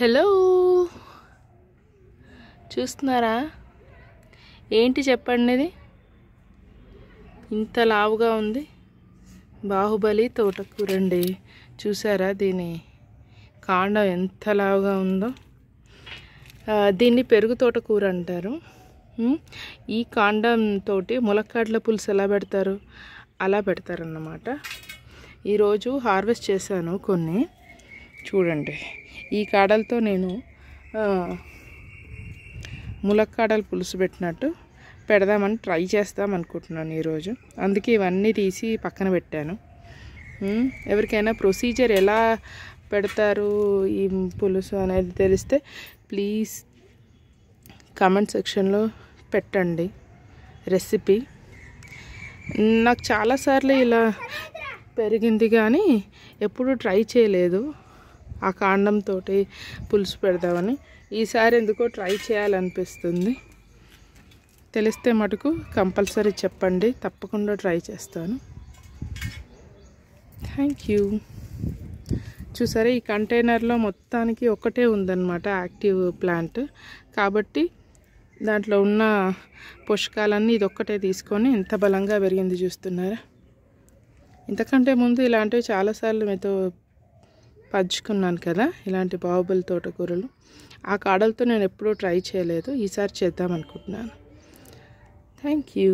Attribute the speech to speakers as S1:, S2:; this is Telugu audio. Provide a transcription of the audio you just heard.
S1: హలో, చూస్తున్నారా? ఏంటి చెప్పండి, ఇది ఇంత లావుగా ఉంది. బాహుబలి తోటకూర అండి. చూసారా దీని కాండం ఎంత లావుగా ఉందో? దీన్ని పెరుగు తోటకూర అంటారు. ఈ కాండంతో ములక్కాడల పులుసు ఎలా పెడతారు, అలా పెడతారన్నమాట. ఈరోజు హార్వెస్ట్ చేశాను కొన్ని. చూడండి, ఈ కాడలతో నేను ములక్కాడల పులుసు పెట్టినట్టు పెడదామని ట్రై చేస్తాం అనుకుంటున్నాను ఈరోజు. అందుకే ఇవన్నీ తీసి పక్కన పెట్టాను. ఎవరికైనా ప్రొసీజర్ ఎలా పెడతారు ఈ పులుసు అనేది తెలిస్తే ప్లీజ్ కామెంట్ సెక్షన్లో పెట్టండి రెసిపీ. నాకు చాలాసార్లు ఇలా పెరిగింది కానీ ఎప్పుడూ ట్రై చేయలేదు ఆ కాండంతో పులుసు పెడదామని. ఈసారి ఎందుకో ట్రై చేయాలనిపిస్తుంది. తెలిస్తే మటుకు కంపల్సరీ చెప్పండి, తప్పకుండా ట్రై చేస్తాను. Thank you. చూసారా, ఈ కంటైనర్లో మొత్తానికి ఒకటే ఉందన్నమాట యాక్టివ్ ప్లాంట్. కాబట్టి దాంట్లో ఉన్న పోషకాలన్నీ ఇదొక్కటే తీసుకొని ఎంత బలంగా పెరిగింది చూస్తున్నారా? ఇంతకంటే ముందు ఇలాంటివి చాలాసార్లు మీతో పంచుకున్నాను కదా, ఇలాంటి బాహుబలి తోటకూరలు. ఆ కాడలతో నేను ఎప్పుడూ ట్రై చేయలేదు, ఈసారి చేద్దాం అనుకుంటున్నాను. Thank you.